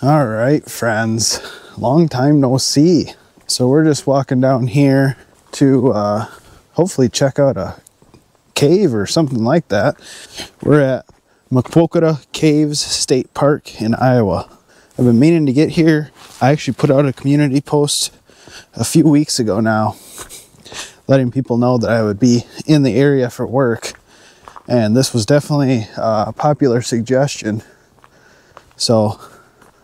All right, friends, long time no see. So we're just walking down here to hopefully check out a cave or something like that. We're at Maquoketa Caves State Park in Iowa. I've been meaning to get here. I actually put out a community post a few weeks ago now, letting people know that I would be in the area for work. And this was definitely a popular suggestion. So,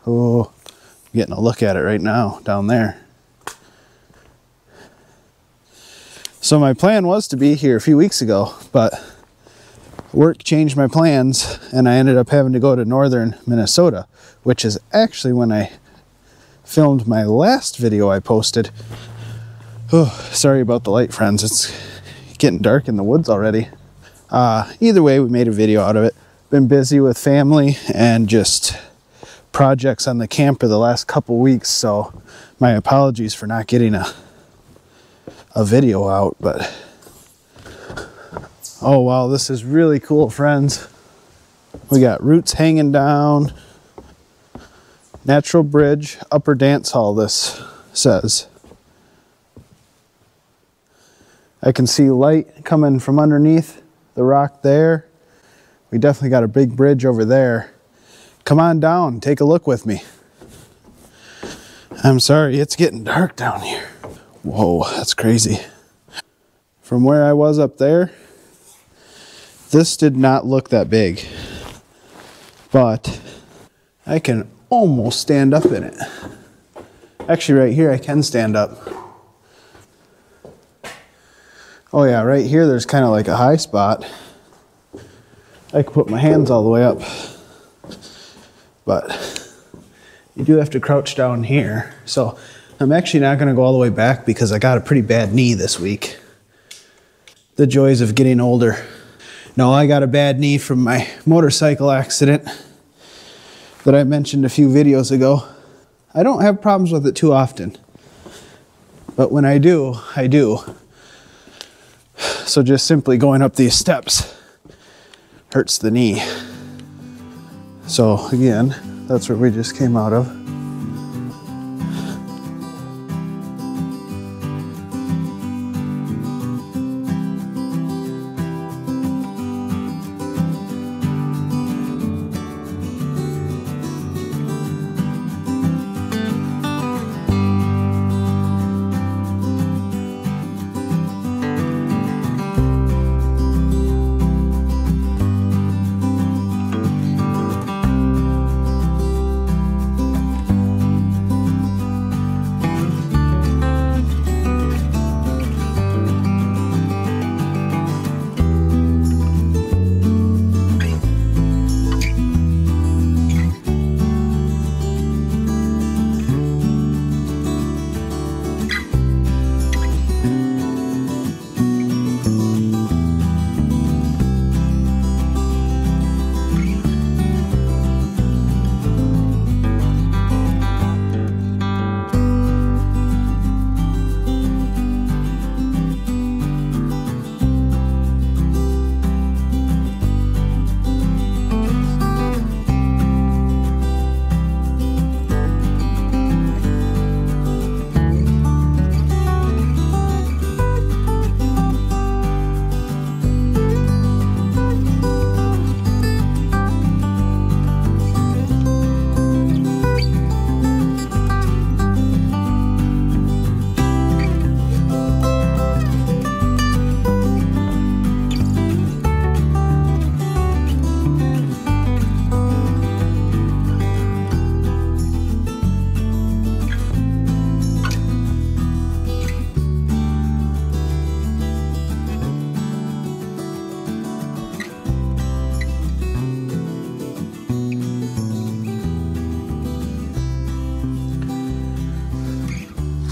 oh, I'm getting a look at it right now down there. So my plan was to be here a few weeks ago, but work changed my plans and I ended up having to go to northern Minnesota, which is actually when I filmed my last video I posted. Oh, sorry about the light, friends. It's getting dark in the woods already. Either way, we made a video out of it. Been busy with family and just projects on the camper the last couple weeks, so my apologies for not getting a video out, but oh wow, this is really cool, friends. We got roots hanging down, natural bridge, upper dance hall, this says. I can see light coming from underneath the rock there. We definitely got a big bridge over there. Come on down, take a look with me. I'm sorry, it's getting dark down here. Whoa, that's crazy. From where I was up there, this did not look that big, but I can almost stand up in it. Actually, right here, I can stand up. Oh yeah, right here, there's kind of like a high spot. I can put my hands all the way up, but you do have to crouch down here. So I'm actually not going to go all the way back because I got a pretty bad knee this week. The joys of getting older. No, I got a bad knee from my motorcycle accident that I mentioned a few videos ago. I don't have problems with it too often, but when I do, I do. So just simply going up these steps hurts the knee. So again, that's where we just came out of.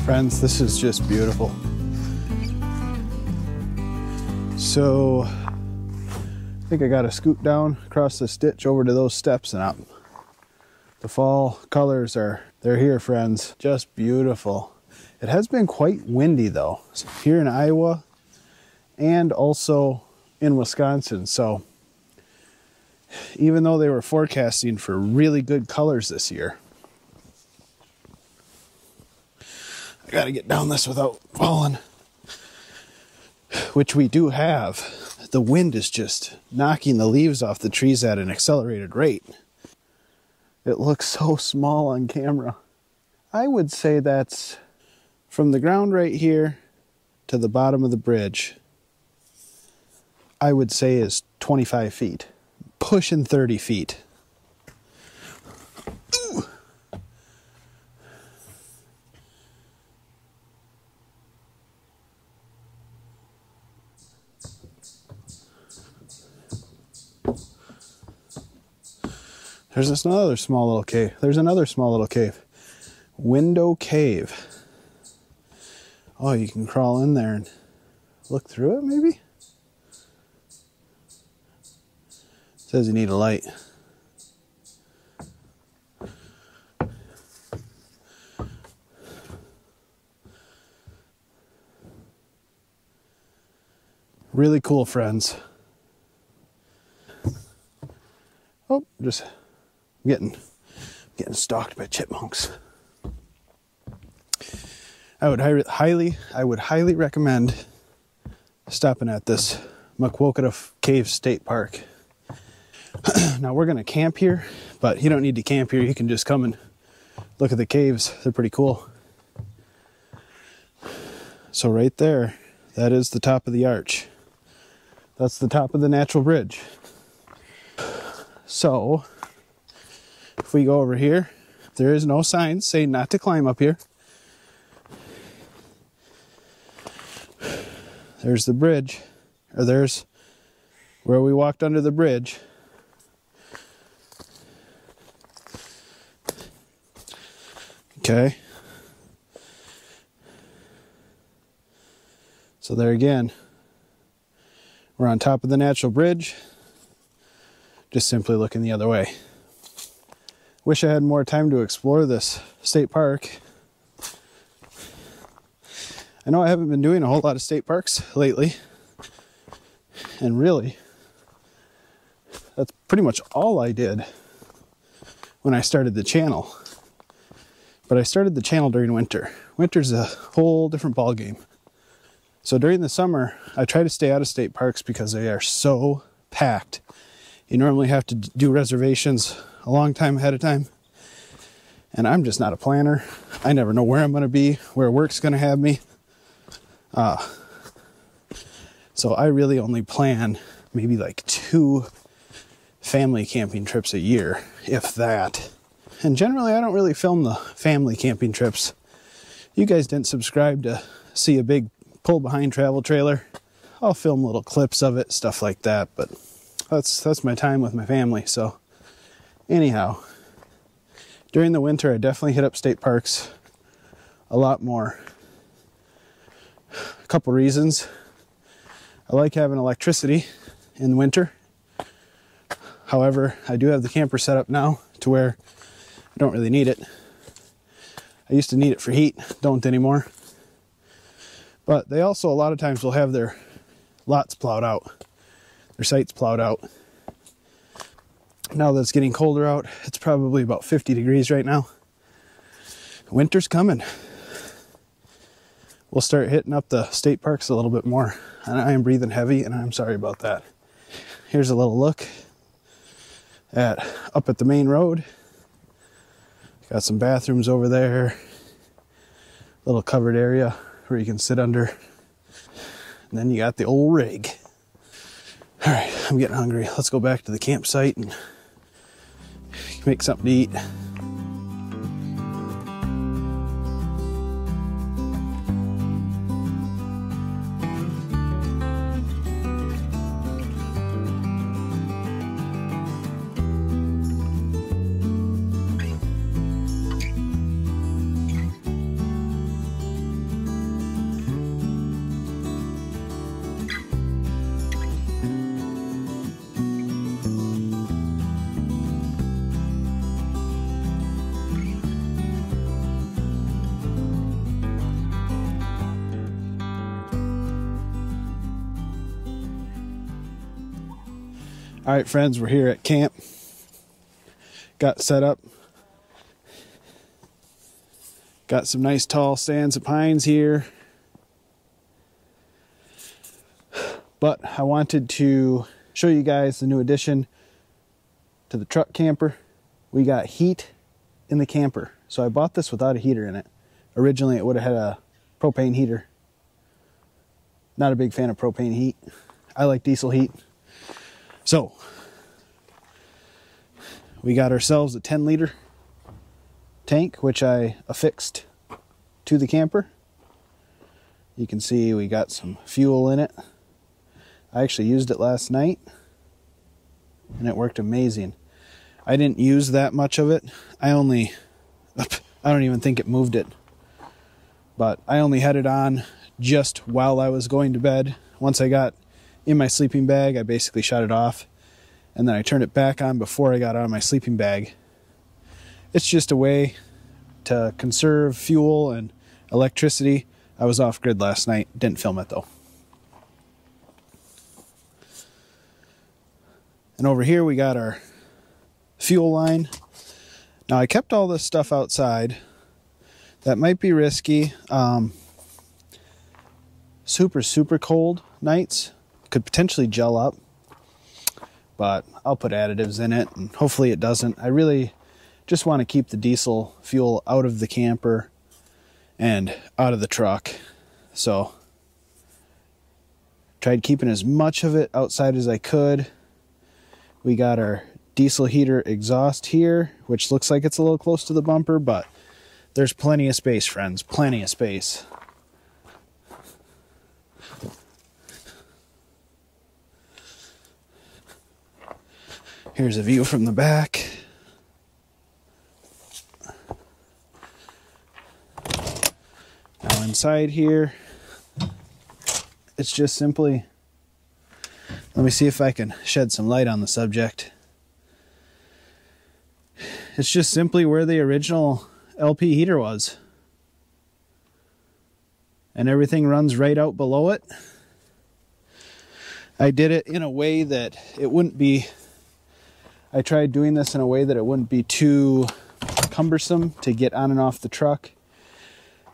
Friends, this is just beautiful. So I think I got to scoot down across this ditch over to those steps and up. The fall colors they're here, friends. Just beautiful. It has been quite windy though, here in Iowa and also in Wisconsin. So even though they were forecasting for really good colors this year, gotta get down this without falling. Which we do have. The wind is just knocking the leaves off the trees at an accelerated rate. It looks so small on camera. I would say that's from the ground right here to the bottom of the bridge. I would say is 25 feet. Pushing 30 feet. Ooh. There's this another small little cave. There's another small little cave. Window Cave. Oh, you can crawl in there and look through it, maybe? Says you need a light. Really cool, friends. Oh, just getting stalked by chipmunks. I would highly recommend stopping at this Maquoketa Caves State Park. Now we're gonna camp here, but you don't need to camp here. You can just come and look at the caves. They're pretty cool. So right there, that is the top of the arch. That's the top of the natural bridge. So if we go over here, there is no signs saying not to climb up here. There's the bridge, or there's where we walked under the bridge. Okay. So there again, we're on top of the natural bridge, just simply looking the other way. Wish I had more time to explore this state park. I know I haven't been doing a whole lot of state parks lately, and really, that's pretty much all I did when I started the channel. But I started the channel during winter. Winter's a whole different ballgame. So during the summer, I try to stay out of state parks because they are so packed. You normally have to do reservations a long time ahead of time. And I'm just not a planner. I never know where I'm going to be, where work's going to have me. So I really only plan maybe like 2 family camping trips a year, if that. And generally I don't really film the family camping trips. You guys didn't subscribe to see a big pull behind travel trailer. I'll film little clips of it, stuff like that, but that's my time with my family. So anyhow, during the winter I definitely hit up state parks a lot more. A couple reasons. I like having electricity in winter. However, I do have the camper set up now to where I don't really need it. I used to need it for heat, don't anymore. But they also a lot of times will have their lots plowed out, their sites plowed out. Now that it's getting colder out, it's probably about 50 degrees right now. Winter's coming. We'll start hitting up the state parks a little bit more. And I am breathing heavy, and I'm sorry about that. Here's a little look up at the main road. Got some bathrooms over there. Little covered area where you can sit under. And then you got the old rig. All right, I'm getting hungry. Let's go back to the campsite and make something to eat. All right, friends, we're here at camp. Got Got some nice tall stands of pines here. But I wanted to show you guys the new addition to the truck camper. We got heat in the camper. So I bought this without a heater in it. Originally it would have had a propane heater. Not a big fan of propane heat. I like diesel heat. So we got ourselves a 10-liter tank, which I affixed to the camper. You can see we got some fuel in it. I actually used it last night and it worked amazing. I didn't use that much of it. I don't even think it moved it. But I only had it on just while I was going to bed. Once I got in my sleeping bag, I basically shut it off. And then I turned it back on before I got out of my sleeping bag. It's just a way to conserve fuel and electricity. I was off grid last night. Didn't film it though. And over here we got our fuel line. Now I kept all this stuff outside. That might be risky. Super cold nights could potentially gel up. But I'll put additives in it and hopefully it doesn't. I really just want to keep the diesel fuel out of the camper and out of the truck. So tried keeping as much of it outside as I could. We got our diesel heater exhaust here, which looks like it's a little close to the bumper, but there's plenty of space, friends, plenty of space. Here's a view from the back. Now inside here, it's just simply, let me see if I can shed some light on the subject. It's just simply where the original LP heater was. And everything runs right out below it. I did it in a way that it wouldn't be, I tried doing this in a way that it wouldn't be too cumbersome to get on and off the truck.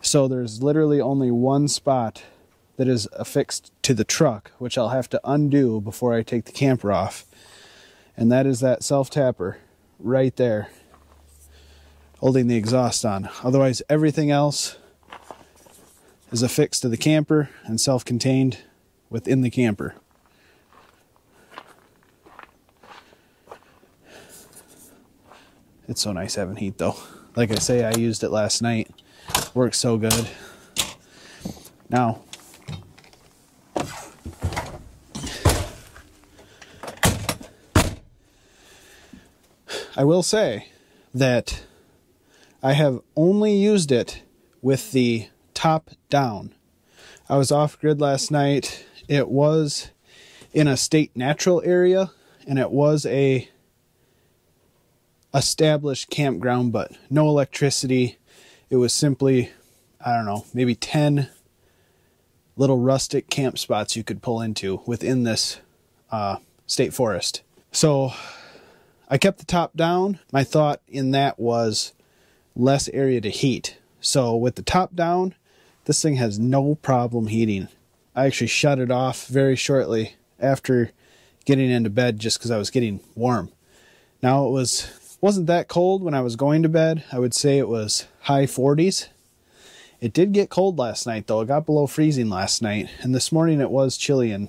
So there's literally only one spot that is affixed to the truck, which I'll have to undo before I take the camper off. And that is that self-tapper right there, holding the exhaust on. Otherwise, everything else is affixed to the camper and self-contained within the camper. It's so nice having heat though. Like I say, I used it last night. Works so good. Now, I will say that I have only used it with the top down. I was off grid last night. It was in a state natural area and it was a established campground, but no electricity. It was simply, I don't know, maybe 10 little rustic camp spots you could pull into within this state forest. So I kept the top down. My thought in that was less area to heat. So with the top down, this thing has no problem heating. I actually shut it off very shortly after getting into bed just because I was getting warm. Now it wasn't that cold when I was going to bed. I would say it was high 40s. It did get cold last night though. It got below freezing last night. And this morning it was chilly and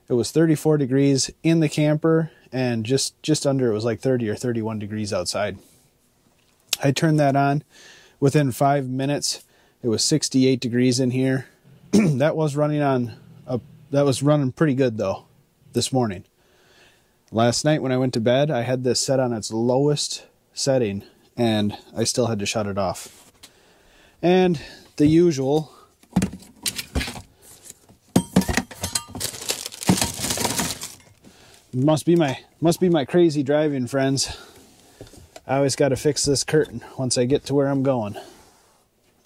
it was 34 degrees in the camper and just under it was like 30 or 31 degrees outside. I turned that on. Within 5 minutes, it was 68 degrees in here. That was running pretty good though this morning. Last night when I went to bed, I had this set on its lowest setting and I still had to shut it off. And the usual, must be my crazy driving, friends. I always got to fix this curtain once I get to where I'm going.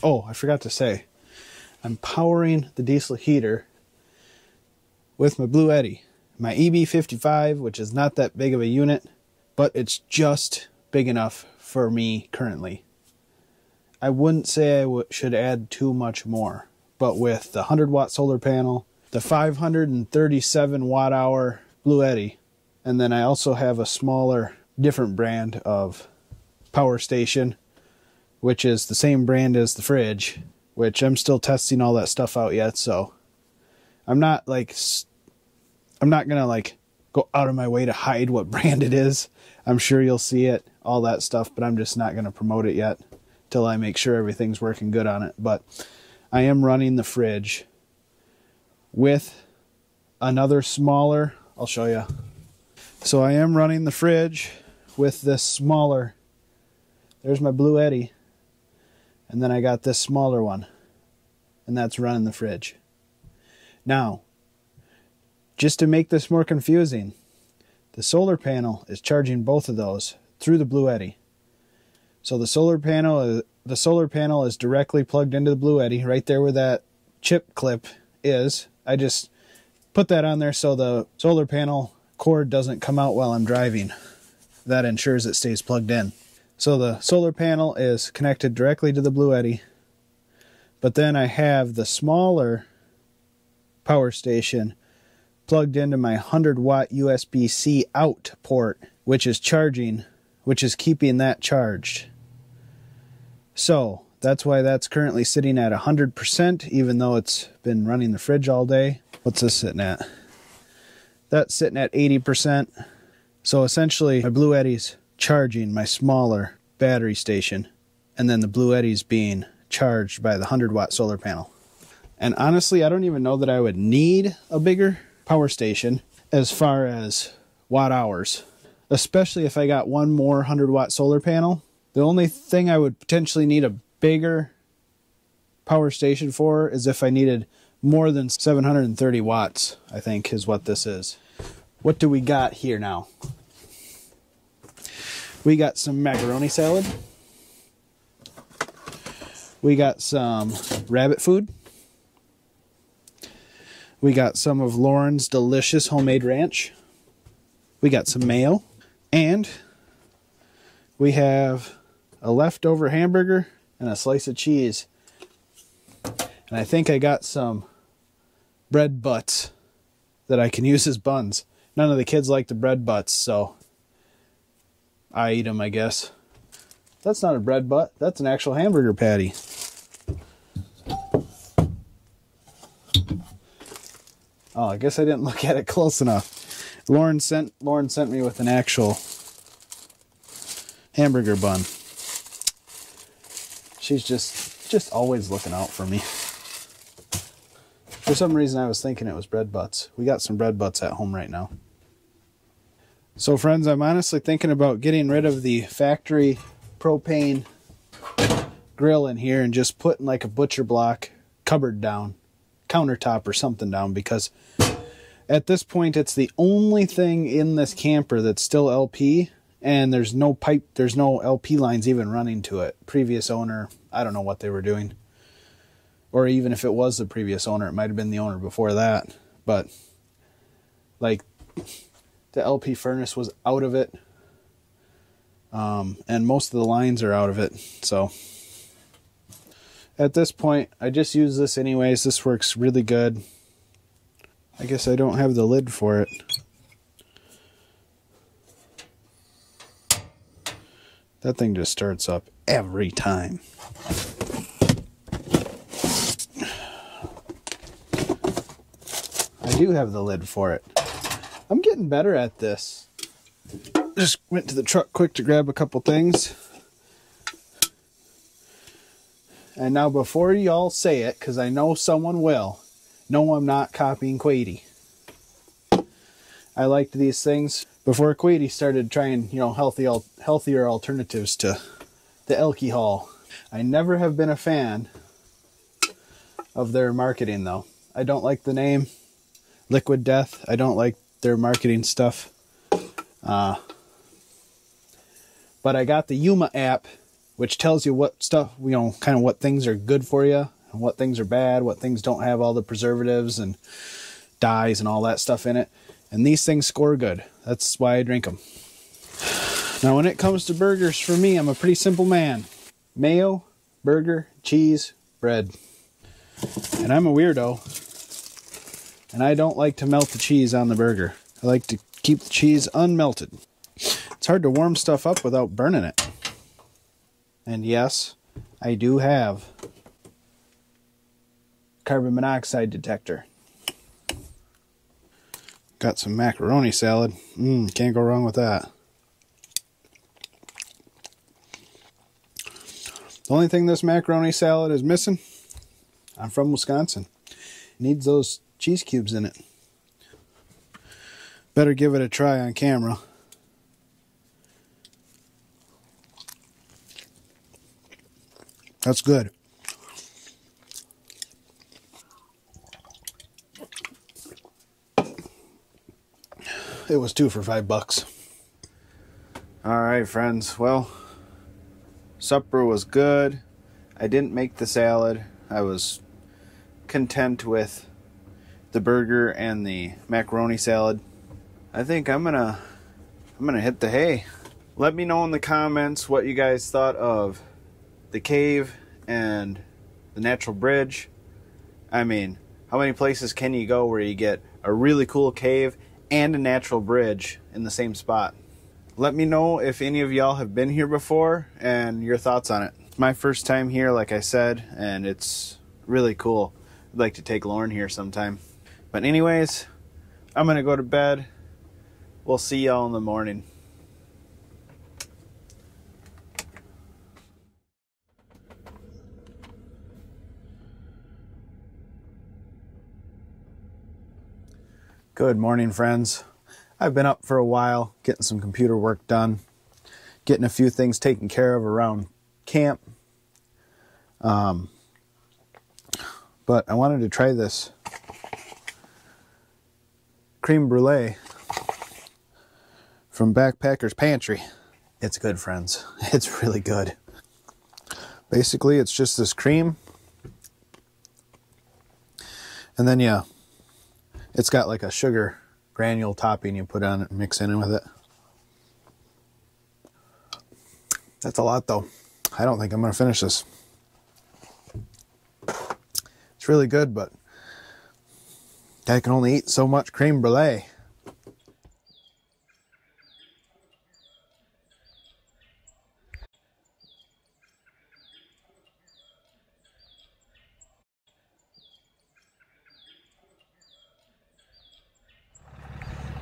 Oh, I forgot to say, I'm powering the diesel heater with my Blue Eddy. My EB55, which is not that big of a unit, but it's just big enough for me currently. I wouldn't say I should add too much more. But with the 100-watt solar panel, the 537 watt-hour Bluetti, and then I also have a smaller, different brand of power station, which is the same brand as the fridge, which I'm still testing all that stuff out yet, so I'm not gonna like go out of my way to hide what brand it is. I'm sure you'll see it, all that stuff, but I'm just not gonna promote it yet till I make sure everything's working good on it. But I am running the fridge with another smaller, I'll show you. So I am running the fridge with this smaller, there's my Bluetti, and then I got this smaller one, and that's running the fridge. Now, just to make this more confusing, the solar panel is charging both of those through the Bluetti. So the solar panel is directly plugged into the Bluetti, right there where that chip clip is. I just put that on there so the solar panel cord doesn't come out while I'm driving. That ensures it stays plugged in. So the solar panel is connected directly to the Bluetti, but then I have the smaller power station plugged into my 100-watt USB-C out port, which is charging, which is keeping that charged. So that's why that's currently sitting at 100%, even though it's been running the fridge all day. What's this sitting at? That's sitting at 80%. So essentially, my Bluetti's charging my smaller battery station, and then the Bluetti's being charged by the 100-watt solar panel. And honestly, I don't even know that I would need a bigger power station as far as watt hours, especially if I got one more 100-watt solar panel. The only thing I would potentially need a bigger power station for is if I needed more than 730 watts, I think is what this is. What do we got here now? We got some macaroni salad. We got some rabbit food. We got some of Lauren's delicious homemade ranch. We got some mayo. And we have a leftover hamburger and a slice of cheese. And I think I got some bread butts that I can use as buns. None of the kids like the bread butts, so I eat them, I guess. That's not a bread butt. That's an actual hamburger patty. Oh, I guess I didn't look at it close enough. Lauren sent me with an actual hamburger bun. She's just always looking out for me. For some reason, I was thinking it was bread butts. We got some bread butts at home right now. So friends, I'm honestly thinking about getting rid of the factory propane grill in here and just putting like a butcher block cupboard down, countertop or something down, because at this point it's the only thing in this camper that's still LP, and there's no pipe, there's no LP lines even running to it. Previous owner, I don't know what they were doing. Or even if it was the previous owner, it might have been the owner before that. But like the LP furnace was out of it. And most of the lines are out of it. So at this point, I just use this anyways. This works really good. I guess I don't have the lid for it. That thing just starts up every time. I do have the lid for it. I'm getting better at this. Just went to the truck quick to grab a couple things. And now before y'all say it, because I know someone will, no, I'm not copying Quady. I liked these things before Quady started trying, you know, healthier alternatives to the alcohol. I never have been a fan of their marketing though. I don't like the name Liquid Death. I don't like their marketing stuff. But I got the Yuma app, which tells you what stuff, you know, kind of what things are good for you and what things are bad, what things don't have all the preservatives and dyes and all that stuff in it. And these things score good. That's why I drink them. Now, when it comes to burgers, for me, I'm a pretty simple man. Mayo, burger, cheese, bread. And I'm a weirdo, and I don't like to melt the cheese on the burger. I like to keep the cheese unmelted. It's hard to warm stuff up without burning it. And yes, I do have carbon monoxide detector. Got some macaroni salad. Can't go wrong with that. The only thing this macaroni salad is missing, I'm from Wisconsin. It needs those cheese cubes in it. Better give it a try on camera. That's good. It was 2 for $5. All right, friends. Well, supper was good. I didn't make the salad. I was content with the burger and the macaroni salad. I think I'm gonna hit the hay. Let me know in the comments what you guys thought of the cave and the natural bridge. I mean, how many places can you go where you get a really cool cave and a natural bridge in the same spot? Let me know if any of y'all have been here before and your thoughts on it. It's my first time here, like I said, and it's really cool. I'd like to take Lauren here sometime. But anyways, I'm gonna go to bed. We'll see y'all in the morning. Good morning, friends. I've been up for a while, getting some computer work done, getting a few things taken care of around camp. But I wanted to try this creme brulee from Backpacker's Pantry. It's good, friends. It's really good. Basically, it's just this cream. And then, yeah, it's got like a sugar granule topping you put on it and mix in with it. That's a lot, though. I don't think I'm going to finish this. It's really good, but I can only eat so much creme brulee.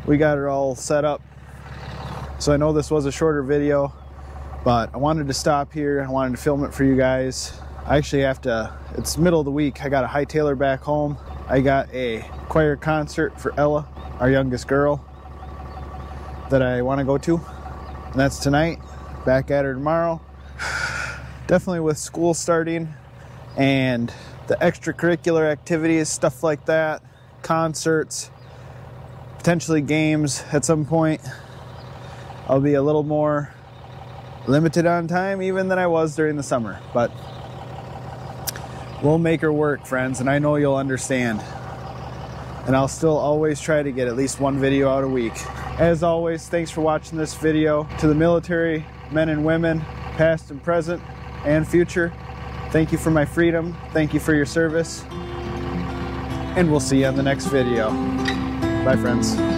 We got it all set up. So I know this was a shorter video, but I wanted to stop here. I wanted to film it for you guys. I actually have to, it's middle of the week. I got to hightailer back home. I got a choir concert for Ella, our youngest girl, that I want to go to. And that's tonight. Back at her tomorrow. Definitely with school starting and the extracurricular activities, stuff like that, concerts, potentially games at some point, I'll be a little more limited on time even than I was during the summer, but we'll make her work, friends, and I know you'll understand. And I'll still always try to get at least one video out a week. As always, thanks for watching this video. To the military men and women, past and present and future, thank you for my freedom. Thank you for your service. And we'll see you on the next video. Bye, friends.